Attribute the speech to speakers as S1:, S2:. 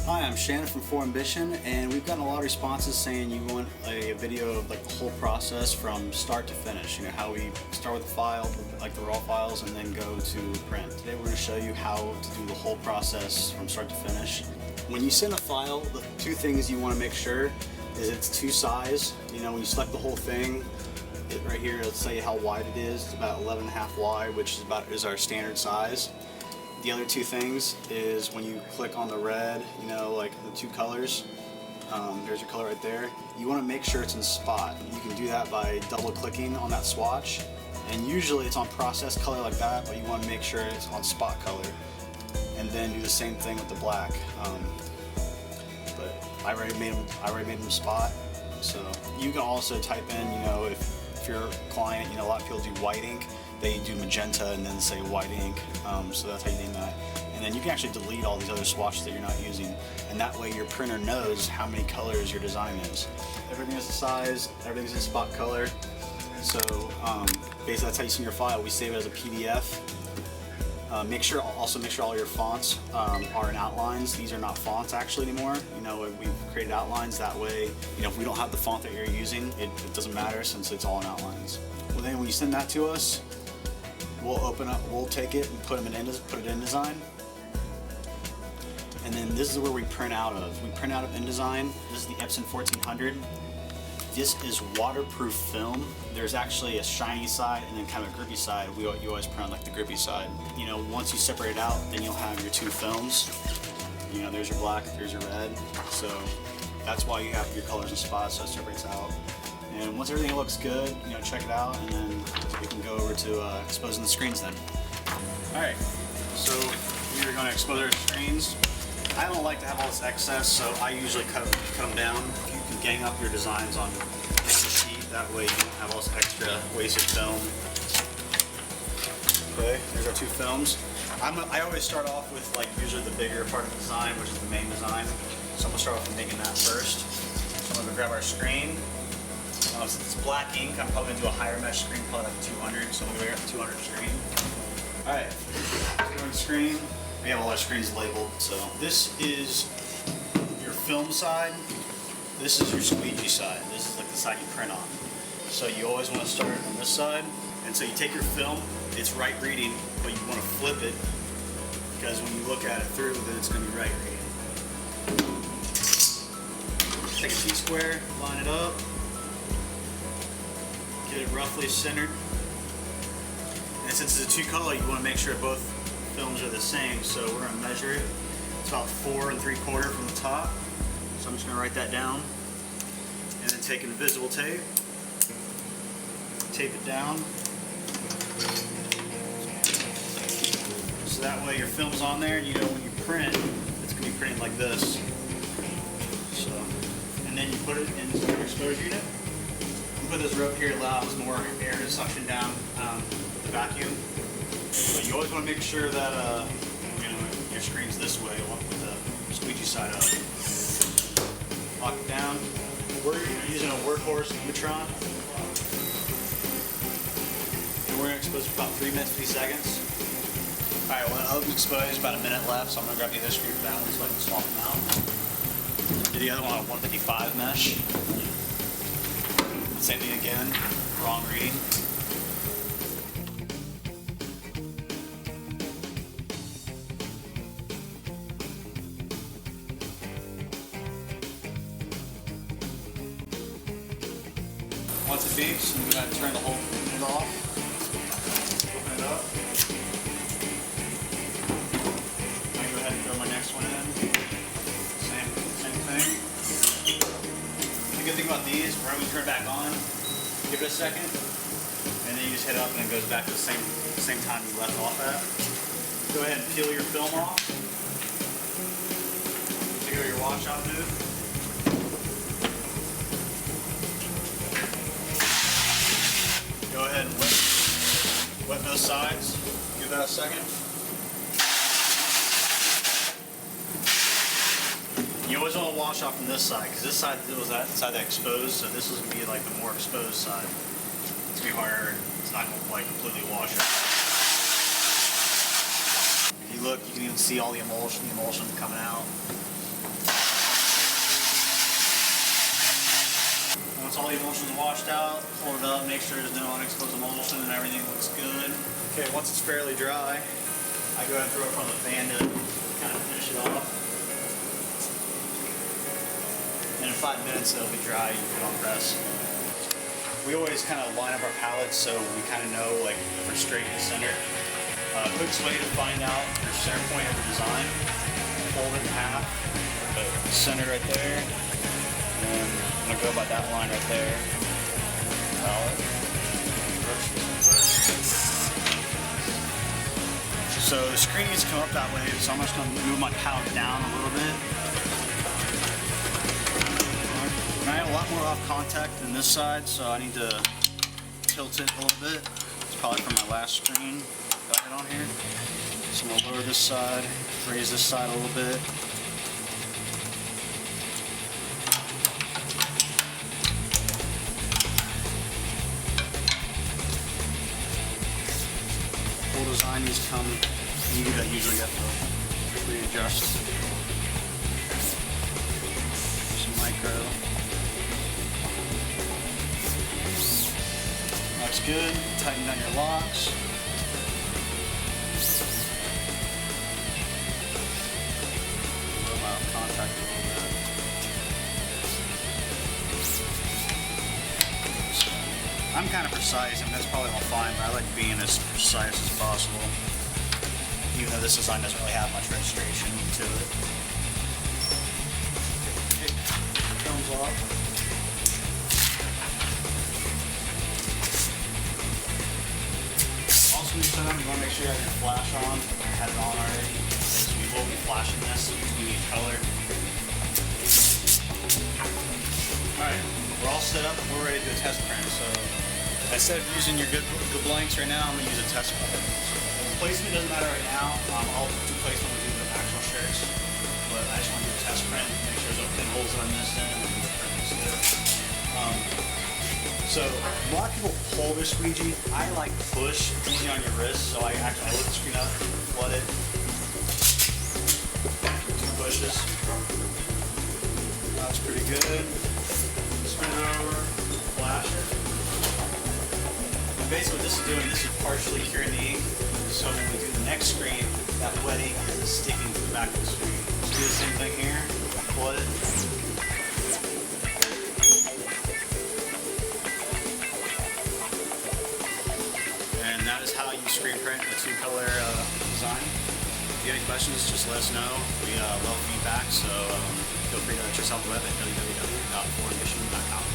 S1: Hi, I'm Shannon from 4Ambition, and we've gotten a lot of responses saying you want a video of like the whole process from start to finish. You know, how we start with the file, like the raw files, and then go to print. Today we're going to show you how to do the whole process from start to finish. When you send a file, the two things you want to make sure is it's to size. You know, when you select the whole thing, right here it'll tell you how wide it is. It's about 11.5 wide, which is our standard size. The other two things is when you click on the red, you know, like the two colors, there's your color right there. You want to make sure it's in spot. You can do that by double clicking on that swatch, and usually it's on process color like that, but you want to make sure it's on spot color. And then do the same thing with the black. But I already made them spot. So you can also type in, you know, if you're a client, you know, a lot of people do white ink. They do magenta and then say white ink, so that's how you name that. And then you can actually delete all these other swatches that you're not using, and that way your printer knows how many colors your design is. Everything is the size, everything's in spot color. So basically that's how you send your file. We save it as a PDF. Make sure all your fonts are in outlines. These are not fonts actually anymore. You know, we've created outlines that way. You know, if we don't have the font that you're using, it doesn't matter since it's all in outlines. Well, then when you send that to us, we'll take it and put it in InDesign. And then this is where we print out of. We print out of InDesign. This is the Epson 1400. This is waterproof film. There's actually a shiny side and then kind of a grippy side. You always print like the grippy side. You know, once you separate it out, then you'll have your two films. You know, there's your black, there's your red. So that's why you have your colors and spots, so it separates out. And once everything looks good, you know, check it out, and then we can go over to exposing the screens then. Alright, so we're going to expose our screens. I don't like to have all this excess, so I usually cut them down. You can gang up your designs on the sheet, that way you don't have all this extra wasted film. Okay, there's our two films. I always start off with like usually the bigger part of the design, which is the main design. So I'm going to start off with making that first. So I'm going to grab our screen. Since it's black ink, I'm probably going to do a higher mesh screen, probably like 200, so I'm going to go here at 200 screen. Alright, 200 screen. We have all our screens labeled. So this is your film side. This is your squeegee side. This is like the side you print on. So you always want to start on this side. And so you take your film, it's right reading, but you want to flip it, because when you look at it through, then it's going to be right reading. Take a T-square, line it up. Get it roughly centered. And since it's a two color, you want to make sure both films are the same, so we're going to measure it. It's about 4 3/4 from the top. So I'm just going to write that down. And then take invisible tape. Tape it down. So that way your film's on there, and you know when you print, it's going to be printing like this. So, and then you put it into your exposure unit. Put this rope here, allows more air to suction down the vacuum. But you always want to make sure that you know, your screen's this way, with the squeegee side up. Lock it down. We're using a workhorse Lutron, and we're going to expose it for about 3 minutes, 50 seconds. All right, well, I'll expose about a minute left, so I'm going to grab the other screen for that one so I can swap them out. Do the other one on 155 mesh. Same thing again, wrong reading. Once it beeps, I'm going to turn the whole unit off. Open it up. I'm going to go ahead and throw my next one in. Same thing. The good thing about these, whenever we turn it back on, give it a second, and then you just hit up and it goes back to the same time you left off at. Go ahead and peel your film off. Take out your wash-off node. Go ahead and wet those sides. Give that a second. You always want to wash off from this side, because this side was that side that exposed, so this is going to be like the more exposed side. It's going to be harder, it's not going to like completely wash off. If you look, you can even see all the emulsion coming out. washed out, pull it up, make sure there's no unexposed emulsion and everything looks good. Okay, once it's fairly dry, I go ahead and throw it from the fan to kind of finish it off. And in 5 minutes it'll be dry, you put on press. We always kind of line up our pallets so we kind of know like if we're straight in the center. Quickest way to find out your center point of the design, fold it in half, the center right there, and I'm going to go by that line right there. Pallet. So the screen needs to come up that way, so I'm just going to move my pallet down a little bit. And I have a lot more off contact than this side, so I need to tilt it a little bit. It's probably from my last screen that I had on here. So I'm going to lower this side, raise this side a little bit. Full design needs to come. You usually have to readjust some micro. Looks good. Tighten down your locks. A little out of contact a little bit. I'm kind of precise, and that's probably all fine, but I like being as precise as possible. Even though this design doesn't really have much registration to it. It comes off. Also, when you set up, you want to make sure you have your flash on. I had it on already. So we will be flashing this. We need color. Alright, we're all set up. We're ready to do a test print. So instead of using your good blanks right now, I'm going to use a test print. Placement doesn't matter right now. I'll do placement when we do the actual shirts, but I just want to do a test print, make sure there's no pinholes on this end, and the print is good. So a lot of people pull their squeegee. I like push easy on your wrist, so I lift the screen up, flood it. 2 pushes. That's pretty good. Spin it over, flash it. And basically what this is doing, this is partially curing the ink. So when we do the next screen, that wet ink is sticking to the back of the screen. Let's do the same thing here. Flood it. And that is how you screen print a 2-color design. If you have any questions, just let us know. We love feedback, so feel free to check us out on the web at www.4ambition.com.